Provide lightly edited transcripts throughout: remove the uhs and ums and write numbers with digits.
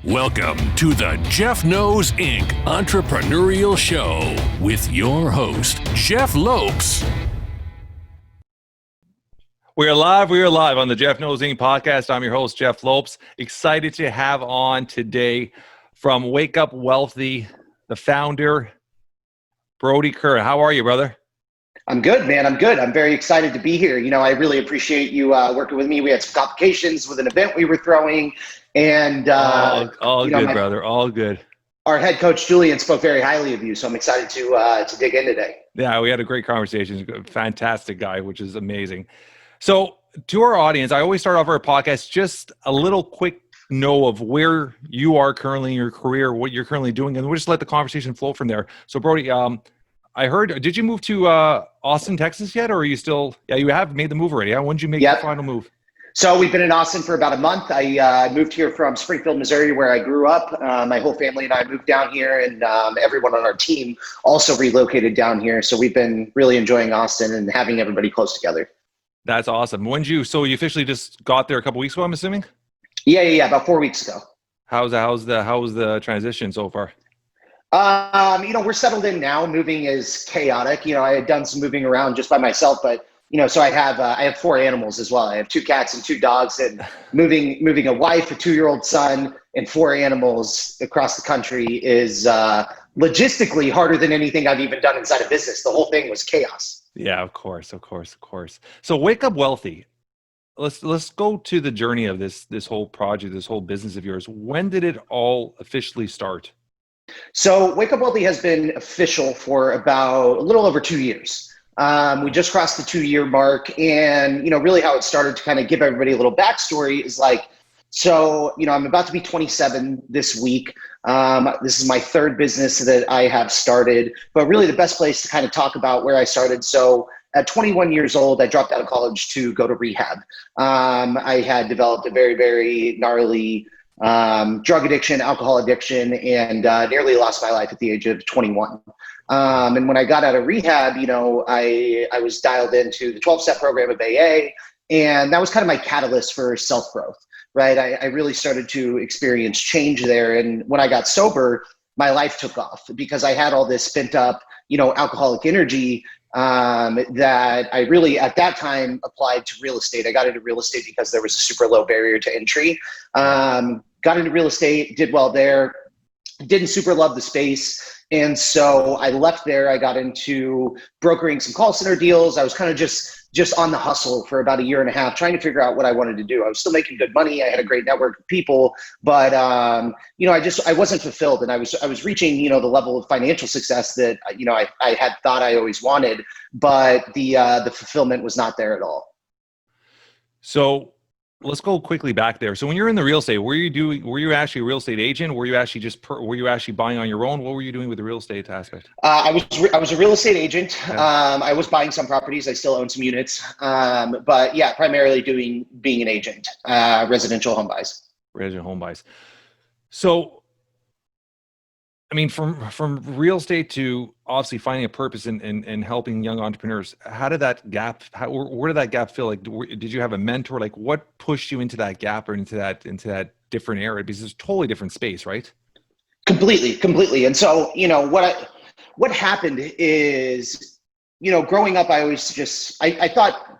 Welcome to the Jeff Knows Inc. Entrepreneurial Show with your host, Jeff Lopes. We are live on the Jeff Knows Inc. podcast. I'm your host, Jeff Lopes. Excited to have on today from Wake Up Wealthy, the founder, Brodie Kern. How are you, brother? I'm good, man. I'm good. I'm very excited to be here. You know, I really appreciate you working with me. We had some complications with an event we were throwing, and all good, brother. All good. Our head coach Julian spoke very highly of you, so I'm excited to dig in today. Yeah, we had a great conversation. He's a fantastic guy, which is amazing. So, to our audience, I always start off our podcast just a little quick know of where you are currently in your career, what you're currently doing, and we'll just let the conversation flow from there. So, Brodie, I heard, did you move to Austin, Texas yet, or are you still? Yeah, you have made the move already. When did you make the final move? So we've been in Austin for about a month. I moved here from Springfield, Missouri, where I grew up. My whole family and I moved down here, and everyone on our team also relocated down here. So we've been really enjoying Austin and having everybody close together. That's awesome. So you officially just got there a couple weeks ago, I'm assuming? Yeah, about 4 weeks ago. How's the transition so far? We're settled in now. Moving is chaotic. I had done some moving around just by myself, but so I have 4 animals as well. I have 2 cats and 2 dogs, and moving a wife, a 2-year-old son, and 4 animals across the country is logistically harder than anything I've even done inside a business. The whole thing was chaos. Yeah, of course. So Wake Up Wealthy. Let's go to the journey of this whole project, this whole business of yours. When did it all officially start? So Wake Up Wealthy has been official for about a little over 2 years. We just crossed the 2-year mark, and really how it started, to kind of give everybody a little backstory, is I'm about to be 27 this week. This is my 3rd business that I have started, but really the best place to kind of talk about where I started. So at 21 years old, I dropped out of college to go to rehab. I had developed a very, very gnarly drug addiction, alcohol addiction, and nearly lost my life at the age of 21. And when I got out of rehab, I was dialed into the 12-step program of AA, and that was kind of my catalyst for self-growth, right? I really started to experience change there. And when I got sober, my life took off because I had all this spent up, alcoholic energy that I really, at that time, applied to real estate. I got into real estate because there was a super low barrier to entry. Got into real estate, did well there, didn't super love the space. And so I left there. I got into brokering some call center deals. I was kind of just on the hustle for about 1.5 years, trying to figure out what I wanted to do. I was still making good money. I had a great network of people, but I wasn't fulfilled, and I was reaching the level of financial success that I had thought I always wanted, but the fulfillment was not there at all. So let's go quickly back there. So when you're in the real estate, were you actually a real estate agent? Were you actually buying on your own? What were you doing with the real estate aspect? I was a real estate agent. I was buying some properties. I still own some units. But yeah, primarily being an agent, residential home buys. Residential home buys. So, I mean, from real estate to obviously finding a purpose and helping young entrepreneurs, where did that gap feel? Like, did you have a mentor? Like, what pushed you into that gap or into that different area? Because it's a totally different space, right? Completely. And so, what happened is, growing up, I thought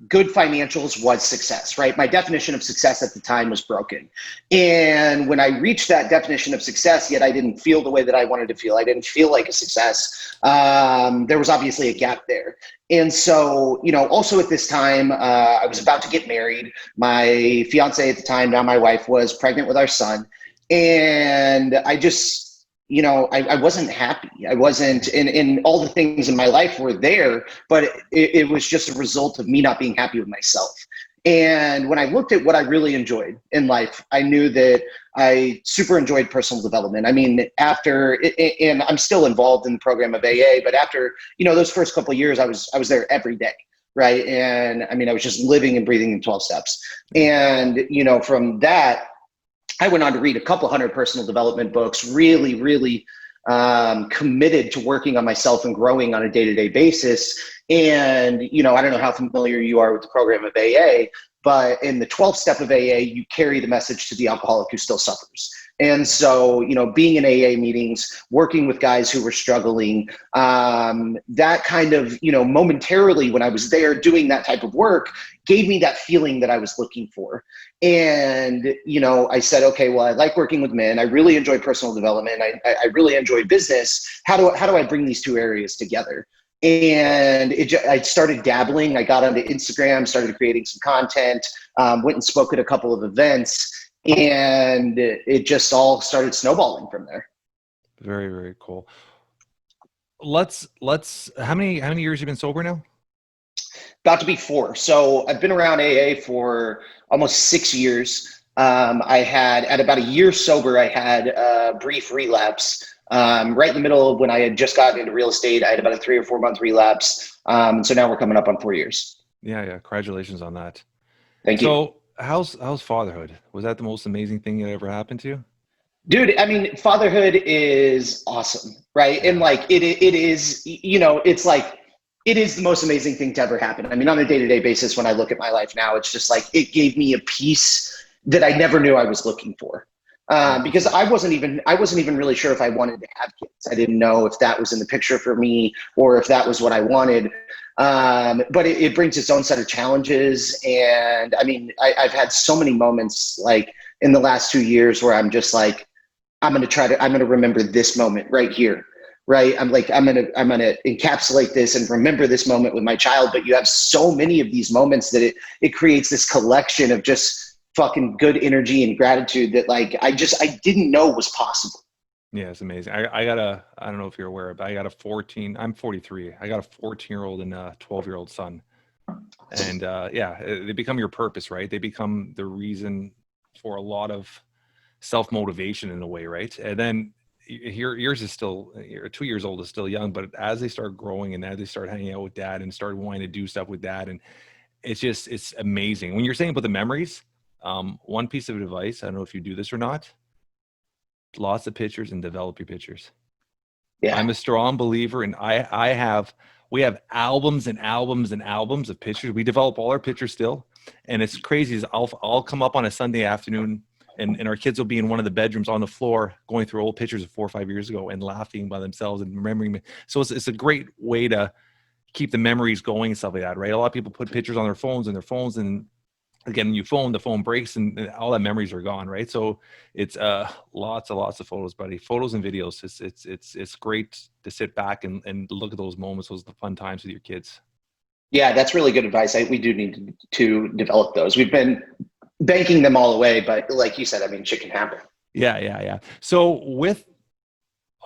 good financials was success, right? My definition of success at the time was broken. And when I reached that definition of success, yet I didn't feel the way that I wanted to feel. I didn't feel like a success. There was obviously a gap there. And so, also at this time, I was about to get married. My fiance at the time, now my wife, was pregnant with our son. And I just, I wasn't happy. I wasn't, and all the things in my life were there, but it was just a result of me not being happy with myself. And when I looked at what I really enjoyed in life, I knew that I super enjoyed personal development. I mean, and I'm still involved in the program of AA, but after, those first couple of years, I was there every day. Right. And I mean, I was just living and breathing in 12 steps. And, from that, I went on to read a couple hundred personal development books, really, really committed to working on myself and growing on a day-to-day basis. And, I don't know how familiar you are with the program of AA, but in the 12th step of AA, you carry the message to the alcoholic who still suffers. And so, being in AA meetings, working with guys who were struggling, that kind of, momentarily when I was there doing that type of work, gave me that feeling that I was looking for. And, I said, okay, well, I like working with men. I really enjoy personal development. I really enjoy business. How do I bring these two areas together? And I started dabbling. I got onto Instagram, started creating some content, went and spoke at a couple of events, and it just all started snowballing from there. Very, very cool. Let's how many years have you been sober now? About to be 4. So I've been around AA for almost 6 years. I had, at about a year sober, I had a brief relapse. Right in the middle of when I had just gotten into real estate, I had about a 3 or 4 month relapse. So now we're coming up on 4 years. Yeah. Congratulations on that. Thank you. So how's fatherhood? Was that the most amazing thing that ever happened to you? Dude, I mean, fatherhood is awesome, right? And like it is, it's like, it is the most amazing thing to ever happen. I mean, on a day-to-day basis, when I look at my life now, it's just like, it gave me a peace that I never knew I was looking for. Because I wasn't even really sure if I wanted to have kids. I didn't know if that was in the picture for me or if that was what I wanted. But it brings its own set of challenges. And I mean, I've had so many moments like in the last 2 years where I'm just like, I'm going to remember this moment right here. Right. I'm going to encapsulate this and remember this moment with my child. But you have so many of these moments that it creates this collection of just fucking good energy and gratitude that like, I didn't know was possible. Yeah, it's amazing. I don't know if you're aware, but I'm 43. I got a 14-year-old and a 12-year-old son. And they become your purpose, right? They become the reason for a lot of self-motivation in a way, right? And then yours is still, 2 years old is still young, but as they start growing and as they start hanging out with dad and start wanting to do stuff with dad, and it's amazing. When you're saying about the memories, one piece of advice, I don't know if you do this or not, lots of pictures and develop your pictures. Yeah. I'm a strong believer, and we have albums and albums and albums of pictures. We develop all our pictures still. And it's crazy is I'll come up on a Sunday afternoon and our kids will be in one of the bedrooms on the floor going through old pictures of 4 or 5 years ago and laughing by themselves and remembering me. So it's a great way to keep the memories going and stuff like that, right? A lot of people put pictures on their phones and again, the phone breaks and all that memories are gone, right? So it's lots of photos, buddy. Photos and videos. It's great to sit back and look at those moments, those fun times with your kids. Yeah, that's really good advice. We do need to develop those. We've been banking them all away, but like you said, I mean, shit can happen. Yeah. So with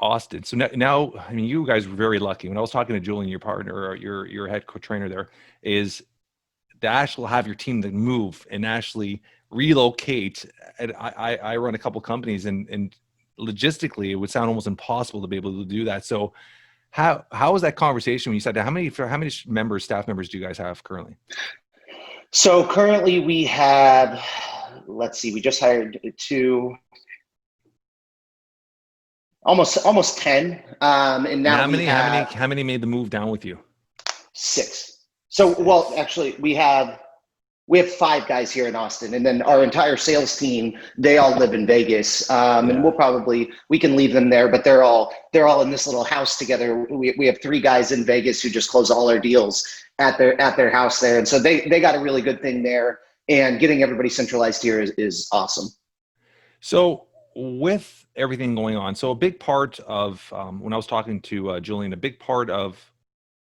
Austin, so now, I mean, you guys were very lucky. When I was talking to Julian, your partner, or your head trainer there, is to actually have your team to move and actually relocate. And I run a couple companies, and logistically, it would sound almost impossible to be able to do that. So how was that conversation when you said, how many staff members do you guys have currently? So currently we have, let's see, we just hired 2, almost 10. And now how many made the move down with you? 6. So, well, actually we have 5 guys here in Austin, and then our entire sales team, they all live in Vegas. And we can leave them there, but they're all in this little house together. We have 3 guys in Vegas who just close all our deals at their house there. And so they got a really good thing there, and getting everybody centralized here is awesome. So with everything going on, so a big part of, when I was talking to Julian, a big part of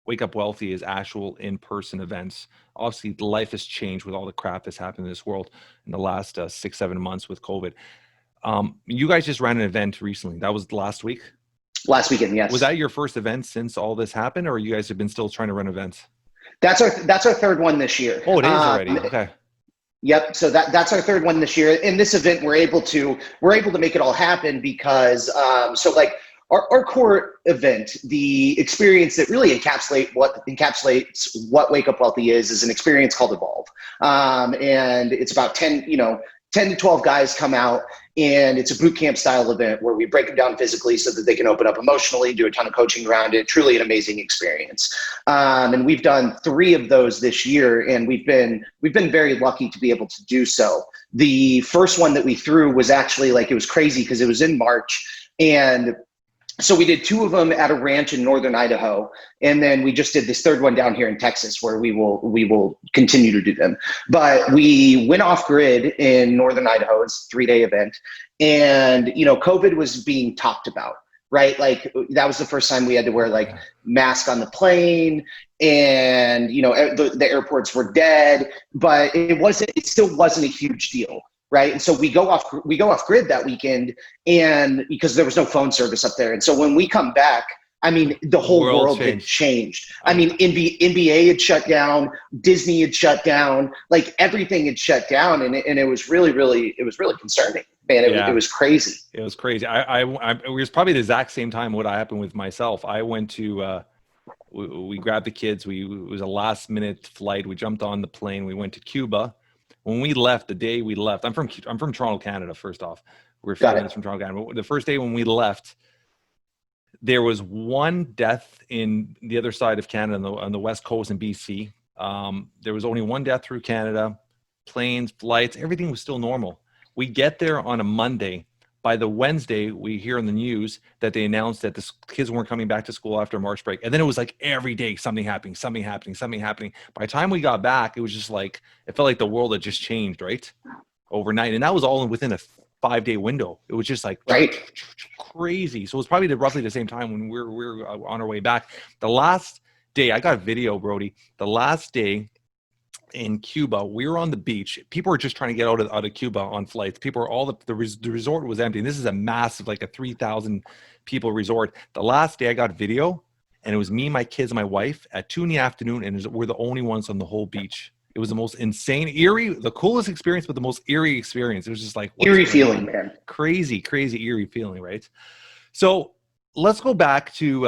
Wake Up Wealthy is actual in-person events. Obviously, life has changed with all the crap that's happened in this world in the last 6-7 months with COVID. You guys just ran an event recently. That was last week? Last weekend, yes. Was that your first event since all this happened, or you guys have been still trying to run events? That's our 3rd one this year. Oh, it is already. Okay. Yep. So that's our 3rd one this year. In this event, we're able to make it all happen because our core event, the experience that really encapsulates what Wake Up Wealthy is an experience called Evolve. And it's about 10 to 12 guys come out, And it's a boot camp style event where we break them down physically so that they can open up emotionally, do a ton of coaching around it. Truly an amazing experience. And we've done 3 of those this year, and we've been very lucky to be able to do so. The first one that we threw was actually it was crazy because it was in March, and so we did 2 of them at a ranch in northern Idaho, and then we just did this 3rd one down here in Texas where we will continue to do them. But we went off grid in northern Idaho. It's a 3-day event, and COVID was being talked about, right? Like that was the first time we had to wear mask on the plane, and the airports were dead, but it still wasn't a huge deal. Right. And so we go off grid that weekend, and because there was no phone service up there. And so when we come back, I mean, the whole world had changed. I mean, NBA had shut down, Disney had shut down, everything had shut down. And it was really concerning, man. It was crazy. It was crazy. It was probably the exact same time what happened with myself. I went to, we grabbed the kids. It was a last minute flight. We jumped on the plane. We went to Cuba. When we left, the day we left, I'm from Toronto, Canada. First off, we're 5 minutes from Toronto, Canada. The first day when we left, there was 1 death in the other side of Canada, on the west coast in BC. There was only 1 death through Canada. Planes, flights, everything was still normal. We get there on a Monday. By the Wednesday, we hear in the news that they announced that the kids weren't coming back to school after March break. And then it was every day, something happening. By the time we got back, it was just it felt like the world had just changed, right? Overnight. And that was all within a 5-day window. It was just crazy. So it was probably roughly the same time when we were on our way back. The last day, I got a video, Brodie. The last day in Cuba, we were on the beach. People were just trying to get out of Cuba on flights. People were the resort was empty. And this is a massive, a 3,000 people resort. The last day I got video, and it was me, my kids, and my wife at 2 p.m, and we're the only ones on the whole beach. It was the most insane, eerie, the coolest experience, but the most eerie experience. It was just eerie feeling, man. Crazy eerie feeling, right? So let's go back to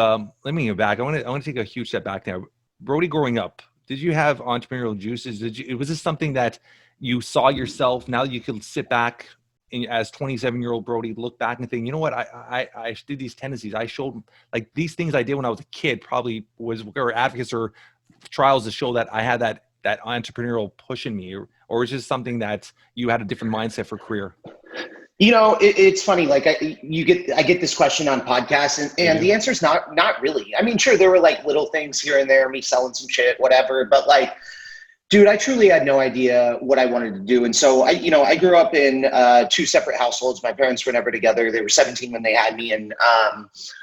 let me go back. I want to take a huge step back now. Brodie, growing up, did you have entrepreneurial juices? Was this something that you saw yourself? Now you can sit back as 27-year-old Brodie, look back and think, you know what? I did these tendencies. I showed these things I did when I was a kid probably were advocates or trials to show that I had that entrepreneurial push in me, or is this something that you had a different mindset for career? It's funny. I get this question on podcasts, and the answer is not really. I mean, sure, there were little things here and there, me selling some shit, whatever. But dude, I truly had no idea what I wanted to do. And so I grew up in 2 separate households. My parents were never together. They were 17 when they had me. And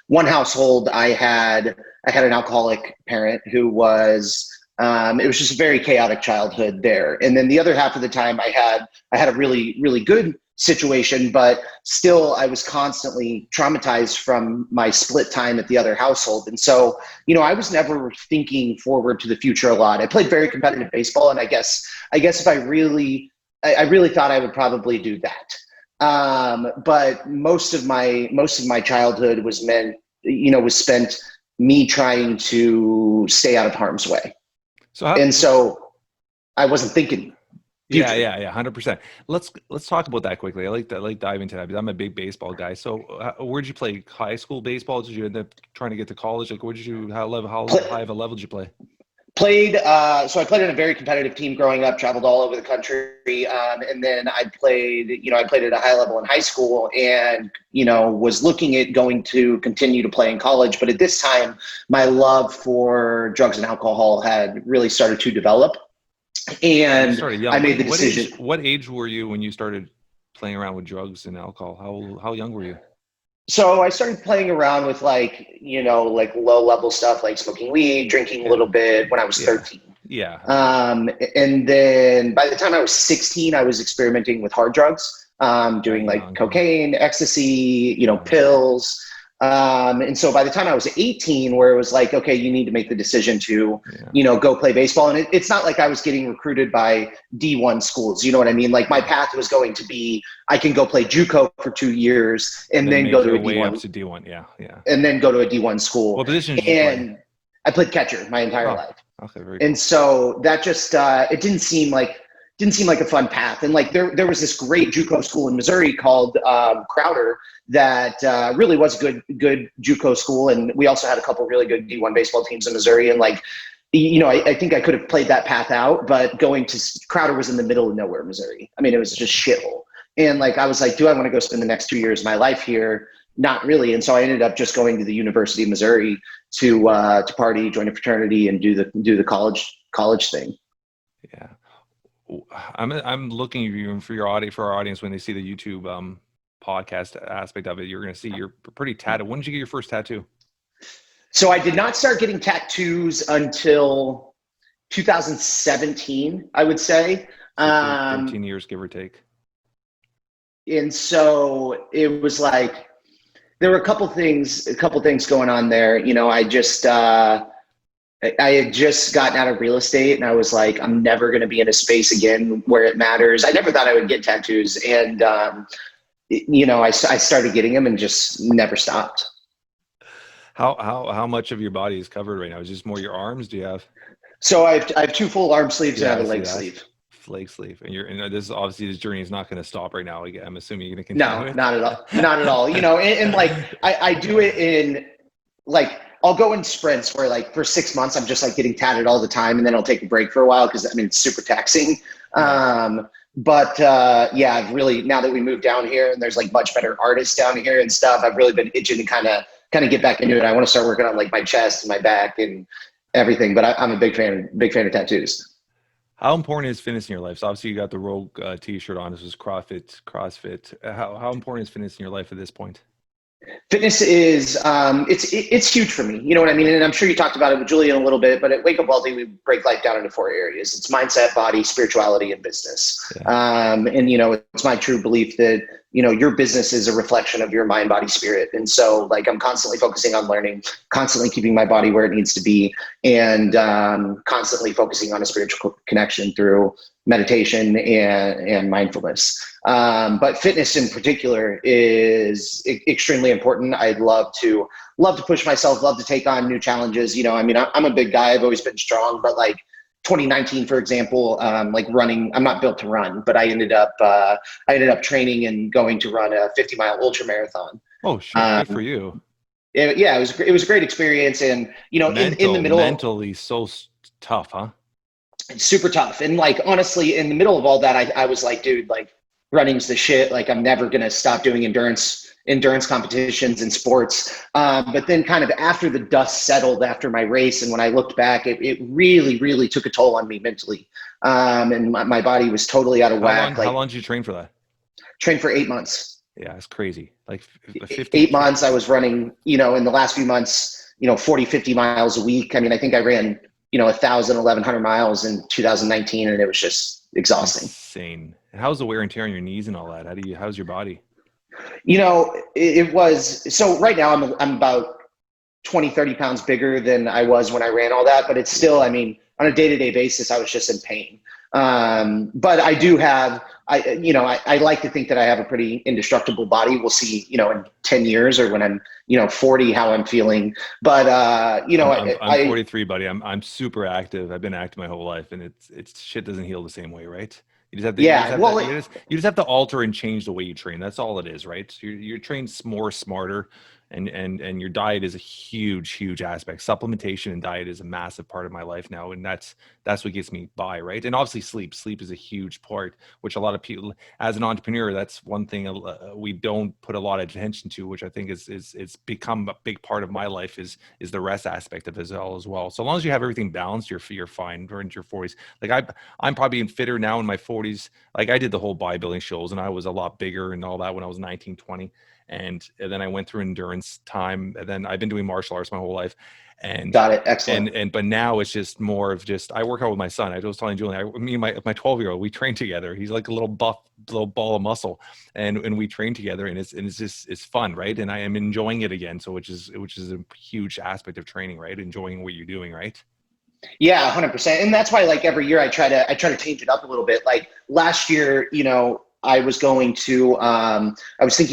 one household, I had an alcoholic parent who was. It was just a very chaotic childhood there. And then the other half of the time, I had a really, really good situation, but still I was constantly traumatized from my split time at the other household. And so, I was never thinking forward to the future a lot. I played very competitive baseball, and I guess if I really thought I would probably do that. But most of my childhood was spent me trying to stay out of harm's way. So I wasn't thinking. Future. Yeah, 100%. Let's talk about that quickly. I like dive into that because I'm a big baseball guy. So, where'd you play high school baseball? Did you end up trying to get to college? How high of a level did you play? So I played in a very competitive team growing up. Traveled all over the country, and then I played at a high level in high school, and was looking at going to continue to play in college. But at this time, my love for drugs and alcohol had really started to develop. And I made the decision. What age were you when you started playing around with drugs and alcohol? How young were you? So I started playing around with low level stuff, like smoking weed, drinking a little bit when I was 13. Yeah. And then by the time I was 16, I was experimenting with hard drugs, doing cocaine, ecstasy, pills. And so by the time I was 18, where it was okay, you need to make the decision to, go play baseball. And it's not like I was getting recruited by D1 schools. You know what I mean? My path was going to be, I can go play JUCO for 2 years and then go to a D1. To D1. Yeah. And then go to a D1 school. What position did you play? I played catcher my entire life. Okay, very cool. And so that just, it didn't seem like, didn't seem like a fun path. And like there was this great JUCO school in Missouri called Crowder that really was a good JUCO school, and we also had a couple really good D1 baseball teams in Missouri. And like, you know, I think I could have played that path out, but going to Crowder was in the middle of nowhere, Missouri. I mean, it was just shithole. And like, I was like, do I want to go spend the next 2 years of my life here? Not really. And so I ended up just going to the University of Missouri to party, join a fraternity, and do the college thing. Yeah. I'm looking for our audience when they see the YouTube podcast aspect of it. You're going to see you're pretty tatted. When did you get your first tattoo? So I did not start getting tattoos until 2017, I would say. 13 years, give or take. And so it was like, there were a couple things going on there. You know, I had just gotten out of real estate, and I was like, I'm never going to be in a space again where it matters. I never thought I would get tattoos. And, you know, I started getting them and just never stopped. How much of your body is covered right now? Is this more your arms? Do you have? So I have 2 full arm sleeves and I have a leg sleeve. Leg sleeve. And this journey is not going to stop right now. I'm assuming you're going to continue. No, not at all. Not at all. You know, and like I do it in like, I'll go in sprints where like for 6 months, I'm just like getting tatted all the time. And then I'll take a break for a while, because I mean, it's super taxing. But yeah, I've really, now that we moved down here and there's like much better artists down here and stuff, I've really been itching to kind of get back into it. I want to start working on like my chest and my back and everything, but I'm a big fan of tattoos. How important is fitness in your life? So obviously you got the Rogue t-shirt on. This was CrossFit. How important is fitness in your life at this point? Fitness is, it's huge for me. You know what I mean? And I'm sure you talked about it with Julian a little bit, but at Wake Up Wealthy, we break life down into 4 areas. It's mindset, body, spirituality, and business. Yeah. And, you know, it's my true belief that, you know, your business is a reflection of your mind, body, spirit. And so like, I'm constantly focusing on learning, constantly keeping my body where it needs to be, and constantly focusing on a spiritual connection through meditation and mindfulness. But fitness in particular is extremely important. I'd love to push myself, love to take on new challenges. You know, I mean, I'm a big guy. I've always been strong, but like 2019, for example, like running, I'm not built to run, but I ended up training and going to run a 50-mile ultra marathon. Oh, sure. Good for you. Yeah, it was a great experience. And, you know, in the middle, mentally so tough, huh? Super tough. And like, honestly, in the middle of all that, I was like, dude, like running's the shit. Like, I'm never going to stop doing endurance competitions and sports. But then kind of after the dust settled after my race, and when I looked back, it really, really took a toll on me mentally. And my body was totally out of whack. How long did you train for that? Trained for 8 months. Yeah, it's crazy. Like 8 months I was running, you know, in the last few months, you know, 40, 50 miles a week. I mean, I think I ran, you know, 1,000, 1,100 miles in 2019, and it was just exhausting. Insane. How's the wear and tear on your knees and all that? How's your body? You know, it was, so right now I'm about 20, 30 pounds bigger than I was when I ran all that, but it's still, I mean, on a day-to-day basis, I was just in pain. But I do have, I like to think that I have a pretty indestructible body. We'll see, you know, in 10 years or when I'm, you know, 40, how I'm feeling. But, you know, I'm 43, buddy. I'm super active. I've been active my whole life, and it's shit doesn't heal the same way, right? You just have to, you just have to alter and change the way you train. That's all it is, right? So you're trained more smarter, and your diet is a huge aspect. Supplementation and diet is a massive part of my life now, and that's what gets me by, right? And obviously sleep is a huge part, which a lot of people, as an entrepreneur, that's one thing we don't put a lot of attention to, which I think is it's become a big part of my life is the rest aspect of it as well. So long as you have everything balanced, you're fine. We're into your 40s. Like I'm probably fitter now in my 40s. Like I did the whole bodybuilding shows, and I was a lot bigger and all that when I was 19, 20. And then I went through endurance time, and then I've been doing martial arts my whole life. And got it. Excellent. But now it's just more of I work out with my son. I was telling Julian, me and my 12-year-old, we train together. He's like a little buff, little ball of muscle, and we train together, and it's fun, right? And I am enjoying it again. So which is a huge aspect of training, right? Enjoying what you're doing, right? Yeah, 100%. And that's why, like, every year I try to change it up a little bit. Like last year, you know, I was thinking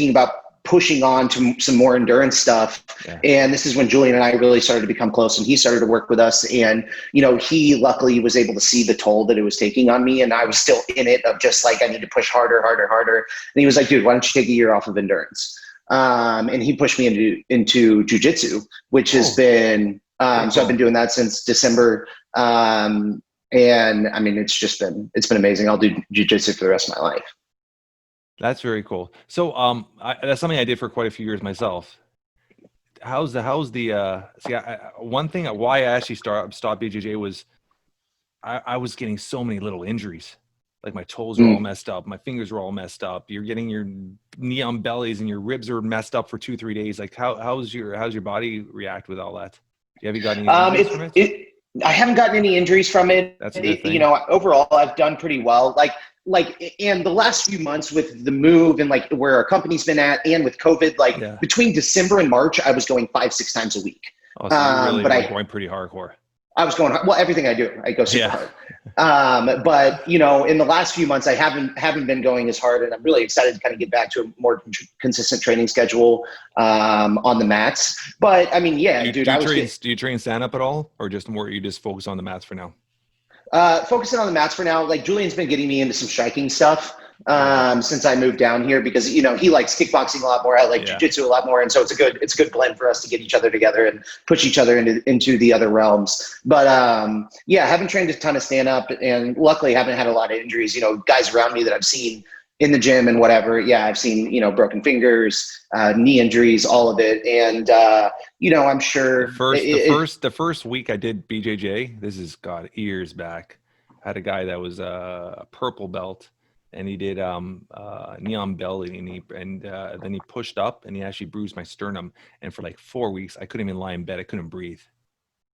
about pushing on to some more endurance stuff. Yeah. And this is when Julian and I really started to become close, and he started to work with us. And, he luckily was able to see the toll that it was taking on me. And I was still in it of just like, I need to push harder. And he was like, dude, why don't you take a year off of endurance? And he pushed me into jujitsu, which has been, so I've been doing that since December. And I mean, it's been amazing. I'll do jujitsu for the rest of my life. That's very cool. So, that's something I did for quite a few years myself. One thing why I actually stopped BJJ was I was getting so many little injuries. Like my toes were all messed up. My fingers were all messed up. You're getting your knee on bellies and your ribs are messed up for 2-3 days. Like how's your body react with all that? Have you got any injuries from it? I haven't gotten any injuries from it. That's a good thing. Overall I've done pretty well. And the last few months with the move and like where our company's been at and with COVID, between December and March, I was going 5-6 times a week. Oh, so you're really going pretty hardcore. I was going, well, everything I do, I go super hard. But in the last few months, I haven't been going as hard, and I'm really excited to kind of get back to a more consistent training schedule on the mats. But I mean, do you train stand up at all, or just more? You just focus on the mats for now? Focusing on the mats for now. Like Julian's been getting me into some striking stuff since I moved down here because he likes kickboxing a lot more. I like jiu-jitsu a lot more, and so it's a good blend for us to get each other together and push each other into the other realms. But I haven't trained a ton of stand up, and luckily haven't had a lot of injuries. Guys around me that I've seen in the gym and whatever. Yeah, I've seen broken fingers, knee injuries, all of it, and I'm sure the first week I did BJJ. This is years back. I had a guy that was a purple belt. And he did knee on belly, and then he pushed up, and he actually bruised my sternum. And for like 4 weeks, I couldn't even lie in bed. I couldn't breathe.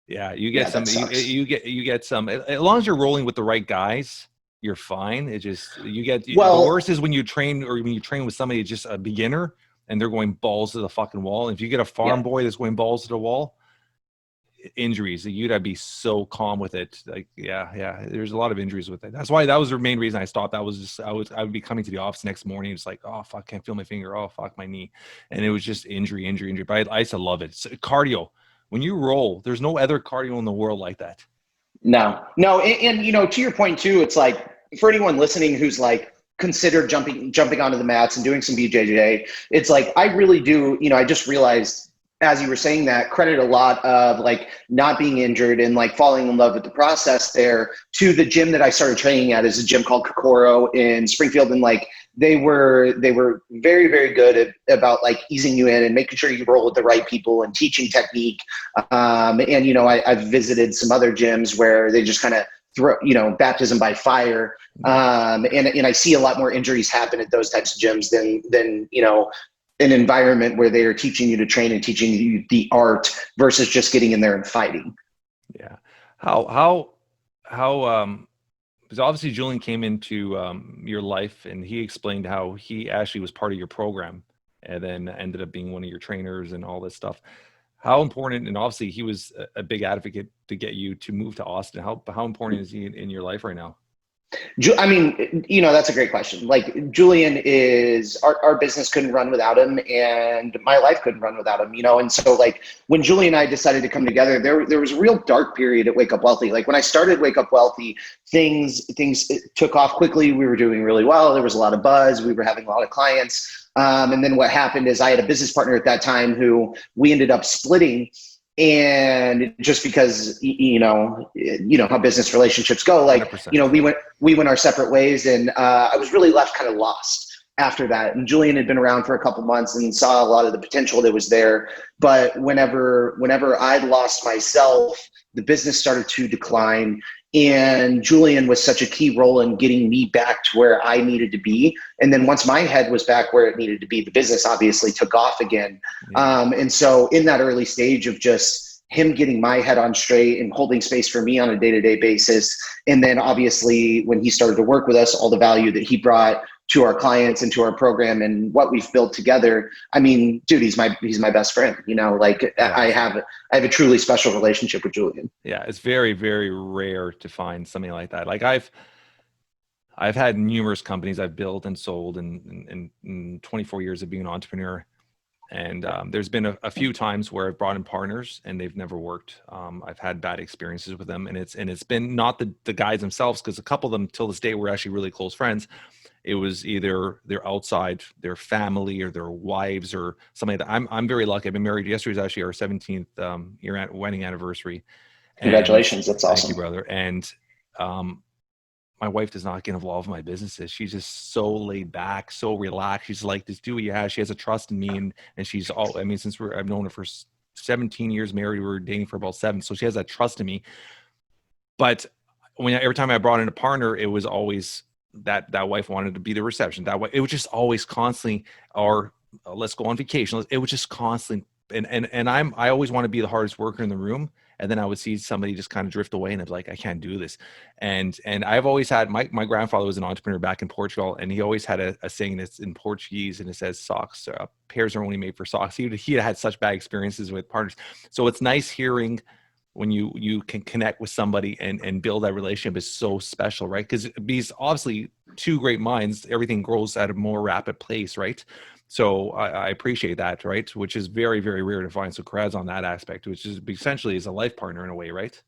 Yeah, you get some. You get some. As long as you're rolling with the right guys, you're fine. It just the worst is when you train with somebody just a beginner, and they're going balls to the fucking wall. And if you get a farm boy that's going balls to the wall, injuries, you gotta be so calm with it. Like there's a lot of injuries with it. That's why that was the main reason I stopped. That was just I would be coming to the office next morning, it's like, oh fuck, can't feel my finger, oh fuck, my knee. And it was just injury. But I used to love it. So, cardio, when you roll, there's no other cardio in the world like that. No, and to your point too, it's like for anyone listening who's like considered jumping onto the mats and doing some BJJ, it's like I really do. I just realized, as you were saying that, credit a lot of like not being injured and like falling in love with the process there to the gym that I started training at is a gym called Kokoro in Springfield. And like, they were very, very good about like easing you in and making sure you roll with the right people and teaching technique. I've visited some other gyms where they just kind of throw, baptism by fire. And I see a lot more injuries happen at those types of gyms than an environment where they are teaching you to train and teaching you the art versus just getting in there and fighting. Yeah. How because obviously Julian came into your life, and he explained how he actually was part of your program and then ended up being one of your trainers and all this stuff. How important, and obviously he was a big advocate to get you to move to Austin. How important is he in your life right now? I mean, that's a great question. Like Julian is our business couldn't run without him, and my life couldn't run without him, And so like when Julian and I decided to come together, there was a real dark period at Wake Up Wealthy. Like when I started Wake Up Wealthy, things took off quickly. We were doing really well. There was a lot of buzz. We were having a lot of clients. And then what happened is I had a business partner at that time who we ended up splitting. And just because, how business relationships go, like, 100%. We went our separate ways, and I was really left kind of lost after that. And Julian had been around for a couple months and saw a lot of the potential that was there. But whenever I lost myself, the business started to decline. And Julian was such a key role in getting me back to where I needed to be. And then once my head was back where it needed to be, the business obviously took off again. And so in that early stage of just him getting my head on straight and holding space for me on a day-to-day basis, and then obviously when he started to work with us, all the value that he brought to our clients and to our program and what we've built together. I mean, dude, he's my best friend, I have a truly special relationship with Julian. Yeah. It's very, very rare to find something like that. Like I've had numerous companies I've built and sold in 24 years of being an entrepreneur. And there's been a few times where I've brought in partners and they've never worked. I've had bad experiences with them, and it's been not the guys themselves, because a couple of them till this day we're actually really close friends. It was either their outside, their family, or their wives, or something like that. I'm very lucky. I've been married. Yesterday was actually our 17th wedding anniversary. Congratulations. That's awesome. Thank you, brother. And my wife does not get involved in my businesses. She's just so laid back, so relaxed. She's like, just do what you have. She has a trust in me. And she's all, I mean, since I've known her for 17 years, married, we were dating for about 7. So she has that trust in me. But every time I brought in a partner, it was always that wife wanted to be the reception. That way, it was just always constantly, or let's go on vacation. It was just constantly. And I always want to be the hardest worker in the room. And then I would see somebody just kind of drift away, and I'd be like, I can't do this. And I've always had, my grandfather was an entrepreneur back in Portugal, and he always had a saying that's in Portuguese, and it says socks, pairs are only made for socks. He had such bad experiences with partners. So it's nice hearing when you can connect with somebody and build that relationship is so special, right? Because these obviously two great minds, everything grows at a more rapid pace, right? So I appreciate that, right? Which is very, very rare to find. So congrats on that aspect, which is essentially is a life partner in a way, right?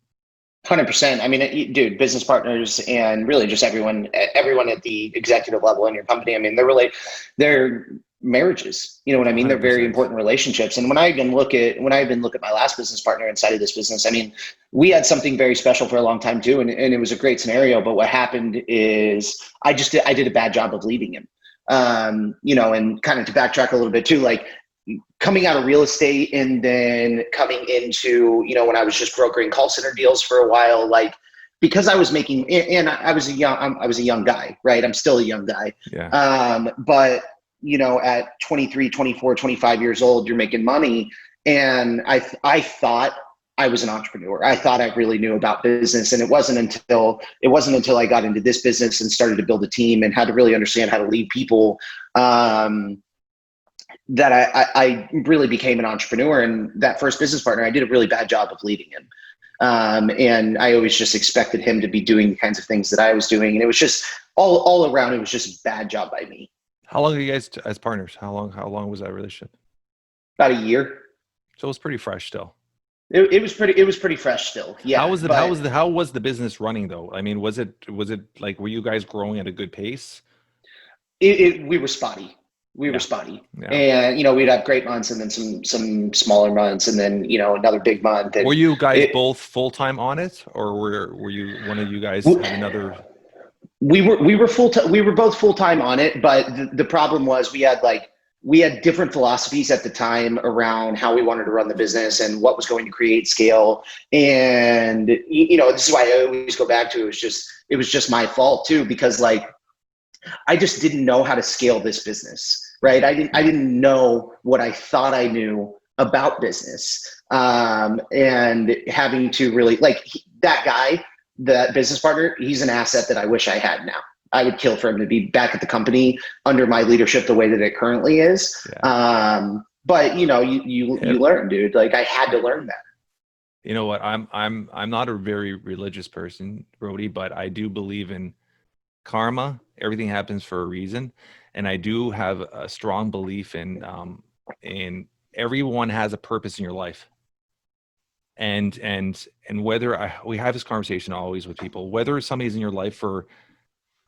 100%. I mean, dude, business partners and really just everyone at the executive level in your company. I mean, they're marriages. You know what I mean? 100%. They're very important relationships. And when I even look at my last business partner inside of this business, I mean, we had something very special for a long time too, and it was a great scenario. But what happened is I did a bad job of leading him. You know, and kind of to backtrack a little bit too, like coming out of real estate and then coming into, you know, when I was just brokering call center deals for a while, like because I was making, and I was a young guy, right? I'm still a young guy. Yeah. But you know, at 23, 24, 25 years old, you're making money. And I thought I was an entrepreneur. I thought I really knew about business. And it wasn't until I got into this business and started to build a team and had to really understand how to lead people, that I really became an entrepreneur. And that first business partner, I did a really bad job of leading him. And I always just expected him to be doing the kinds of things that I was doing. And it was just all around, it was just a bad job by me. How long are you guys as partners? How long was that relationship? About a year. So it was pretty fresh still. It was pretty fresh still. Yeah. How was the business running though? I mean, was it like, were you guys growing at a good pace? We were spotty. We were spotty. Yeah. And, you know, we'd have great months and then some smaller months and then, you know, another big month. And were you guys both full-time on it, or were you, one of you guys had another? We were full-time. We were both full-time on it, but the problem was we had different philosophies at the time around how we wanted to run the business and what was going to create scale. And, you know, this is why I always go back to, it was just my fault too, because like, I just didn't know how to scale this business, right? I didn't know what I thought I knew about business. And having to really that guy, that business partner, he's an asset that I wish I had now. I would kill for him to be back at the company under my leadership the way that it currently is. Yeah. But you know, you learn, dude. Like I had to learn that. You know what? I'm not a very religious person, Brodie, but I do believe in karma. Everything happens for a reason, and I do have a strong belief in everyone has a purpose in your life. And whether we have this conversation always with people, whether somebody's in your life for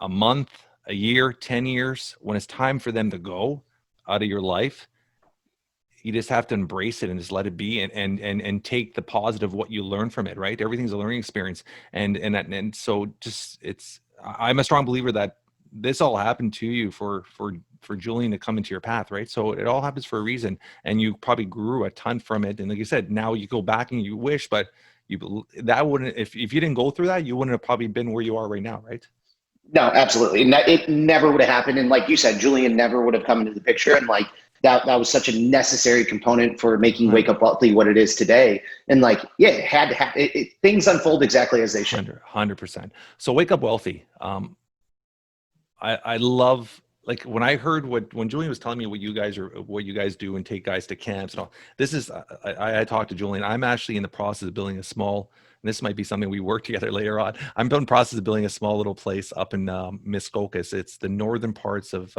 a month, a year, 10 years, when it's time for them to go out of your life, you just have to embrace it and just let it be and take the positive, what you learn from it, right? Everything's a learning experience. And so just I'm a strong believer that this all happened to you for Julian to come into your path, right? So it all happens for a reason, and you probably grew a ton from it. And like you said, now you go back and you wish, but that wouldn't, if you didn't go through that, you wouldn't have probably been where you are right now, right? No, absolutely. It never would have happened. And like you said, Julian never would have come into the picture. And like that was such a necessary component for making Wake Up Wealthy what it is today. And like, yeah, it had to happen. Things unfold exactly as they should. 100%. So Wake Up Wealthy. I love, like when I heard when Julian was telling me what you guys do and take guys to camps and all this is, I talked to Julian. I'm actually in the process of building a small and this might be something we work together later on. I'm in the process of building a small little place up in Muskokas. It's the northern parts of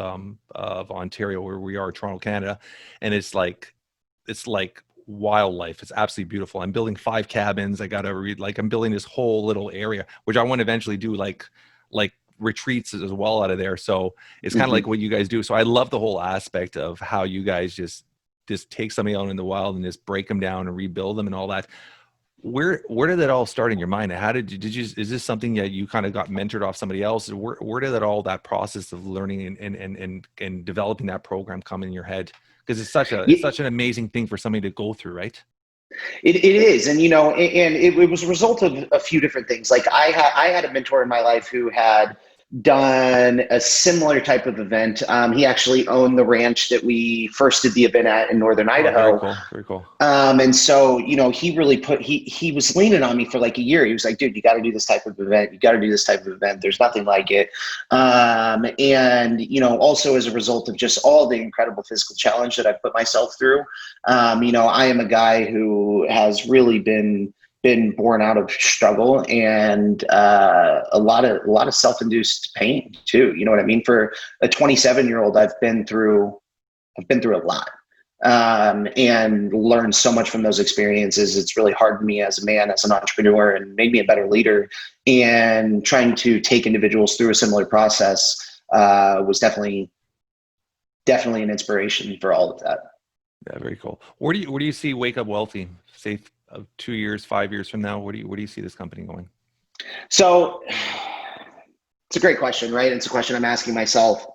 Ontario, where we are, Toronto, Canada, and it's like wildlife. It's absolutely beautiful. I'm building 5 cabins. I'm building this whole little area, which I want to eventually do like retreats as well out of there. So it's kind of like what you guys do. So I love the whole aspect of how you guys just take somebody out in the wild and just break them down and rebuild them and all that. Where did that all start in your mind? How did you is this something that you kind of got mentored off somebody else? Where did that process of learning and developing that program come in your head? Because it's such an amazing thing for somebody to go through, right? It is. And, and it was a result of a few different things. Like I had a mentor in my life who had done a similar type of event. He actually owned the ranch that we first did the event at in Northern Idaho. Very cool. And so, he really he was leaning on me for like a year. He was like, dude, you got to do this type of event. You got to do this type of event. There's nothing like it. And, also as a result of just all the incredible physical challenge that I've put myself through, I am a guy who has really been born out of struggle and a lot of self-induced pain too. You know what I mean? For a 27-year-old, I've been through a lot and learned so much from those experiences. It's really hardened me as a man, as an entrepreneur, and made me a better leader. And trying to take individuals through a similar process was definitely an inspiration for all of that. Yeah, very cool. Where do you see Wake Up Wealthy? Say 2 years, 5 years from now, where do you see this company going? So it's a great question, right? It's a question I'm asking myself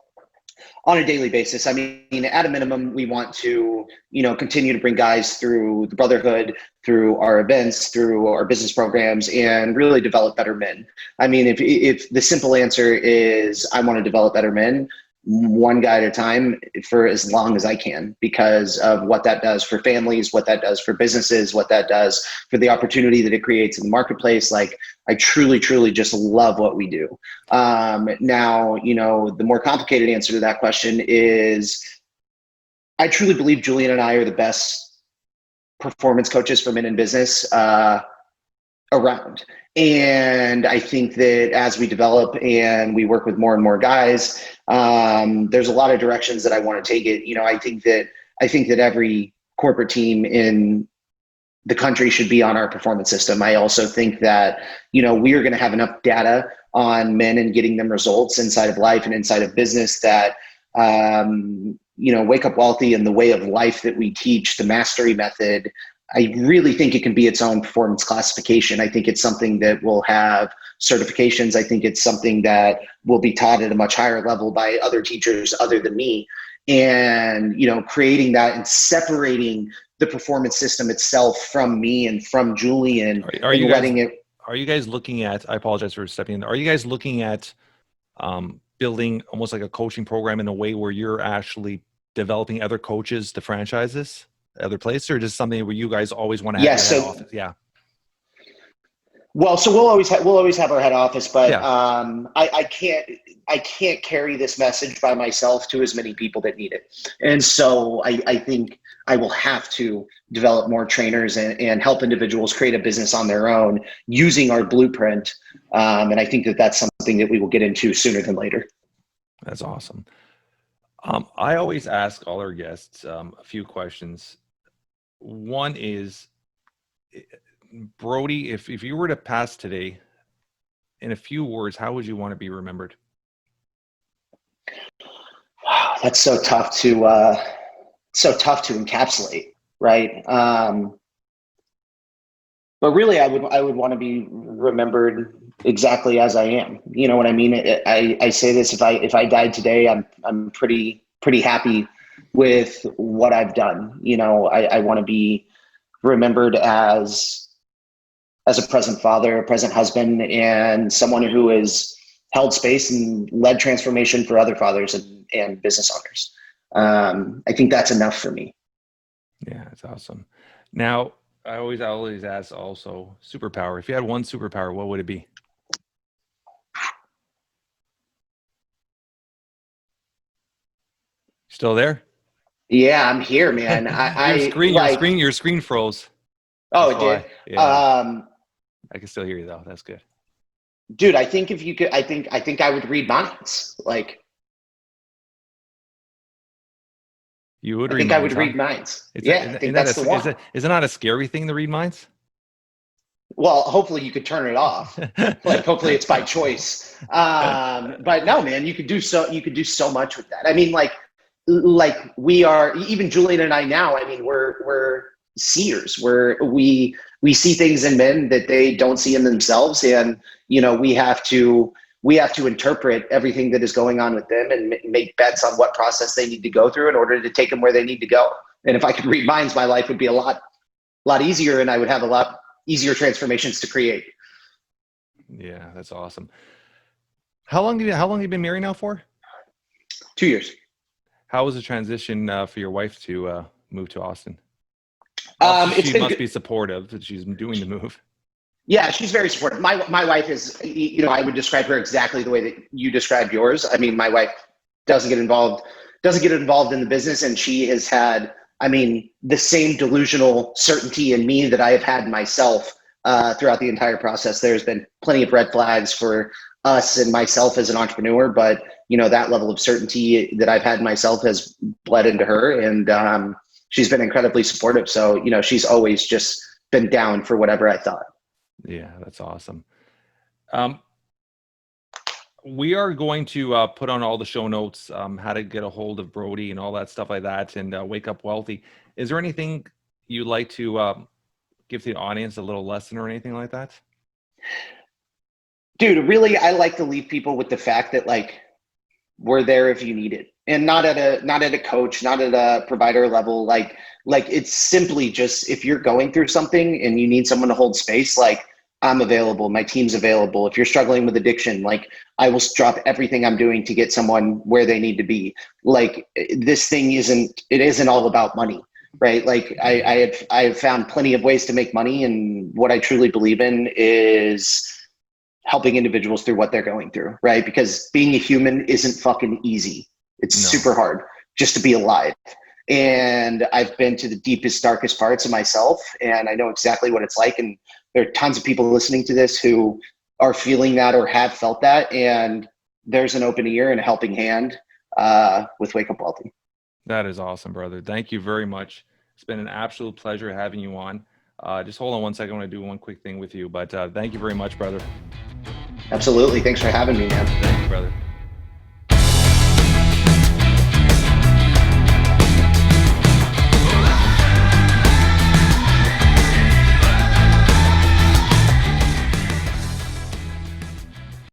on a daily basis. I mean, at a minimum, we want to, continue to bring guys through the brotherhood, through our events, through our business programs, and really develop better men. I mean, if the simple answer is I want to develop better men, one guy at a time for as long as I can, because of what that does for families, what that does for businesses, what that does for the opportunity that it creates in the marketplace. Like, I truly, truly just love what we do. Now, the more complicated answer to that question is I truly believe Julian and I are the best performance coaches for men in business around. And I think that as we develop and we work with more and more guys, there's a lot of directions that I want to take it. I think that every corporate team in the country should be on our performance system. I also think that, we are going to have enough data on men and getting them results inside of life and inside of business that, Wake Up Wealthy and the way of life that we teach, the mastery method, I really think it can be its own performance classification. I think it's something that will have certifications. I think it's something that will be taught at a much higher level by other teachers other than me. And, creating that and separating the performance system itself from me and from Julian. Are you guys looking at, I apologize for stepping in, are you guys looking at building almost like a coaching program in a way where you're actually developing other coaches to franchise this? Other place, or just something where you guys always want to have your head office? Yeah. Well, so we'll always have our head office, but I can't carry this message by myself to as many people that need it. And so I think I will have to develop more trainers and help individuals create a business on their own using our blueprint. And I think that that's something that we will get into sooner than later. That's awesome. I always ask all our guests a few questions. One is, Brodie, if you were to pass today, in a few words, how would you want to be remembered? Wow, that's so tough to encapsulate, right? But really, I would want to be remembered exactly as I am. You know what I mean? I say this: if I died today, I'm pretty happy with what I've done. I want to be remembered as a present father, a present husband, and someone who has held space and led transformation for other fathers and business owners. I think that's enough for me. Yeah, that's awesome. Now, I always ask also, superpower. If you had one superpower, what would it be? Still there? Yeah, I'm here, man. Your screen froze. Oh, it did. Yeah. I can still hear you though. That's good. Dude, I think if you could, I think I would read minds. Like, You would I read think minds, I would huh? read minds. It's Yeah, I think that's the one. Is it not a scary thing to read minds? Well, hopefully you could turn it off. Like, hopefully it's by choice. But no, man, you could do so much with that. I mean, like we are, even Julian and I now, I mean, we're seers, we see things in men that they don't see in themselves. And, you know, we have to interpret everything that is going on with them and make bets on what process they need to go through in order to take them where they need to go. And if I could read minds, my life would be a lot easier, and I would have a lot easier transformations to create. Yeah, that's awesome. How long have you been married now for? 2 years. How was the transition for your wife to move to Austin? She must be supportive that she's doing the move. Yeah, she's very supportive. My wife is, you know, I would describe her exactly the way that you described yours. I mean, my wife doesn't get involved in the business, and she has had, I mean, the same delusional certainty in me that I have had myself throughout the entire process. There's been plenty of red flags for us and myself as an entrepreneur, but, you know, that level of certainty that I've had myself has bled into her, and she's been incredibly supportive. So, you know, she's always just been down for whatever I thought. Yeah, that's awesome. We are going to put on all the show notes, how to get a hold of Brodie and all that stuff like that, and Wake Up Wealthy. Is there anything you'd like to give the audience, a little lesson or anything like that? Dude, really, I like to leave people with the fact that, like, we're there if you need it, and not at a coach, not at a provider level. Like it's simply just, if you're going through something and you need someone to hold space, like, I'm available. My team's available. If you're struggling with addiction, like, I will drop everything I'm doing to get someone where they need to be. Like, this thing isn't all about money, right? Like, I have found plenty of ways to make money, and what I truly believe in is helping individuals through what they're going through, right? Because being a human isn't fucking easy. It's super hard just to be alive. And I've been to the deepest, darkest parts of myself, and I know exactly what it's like. And there are tons of people listening to this who are feeling that or have felt that. And there's an open ear and a helping hand with Wake Up Wealthy. That is awesome, brother. Thank you very much. It's been an absolute pleasure having you on. Just hold on one second. I want to do one quick thing with you, but thank you very much, brother. Absolutely. Thanks for having me, man. Thank you, brother.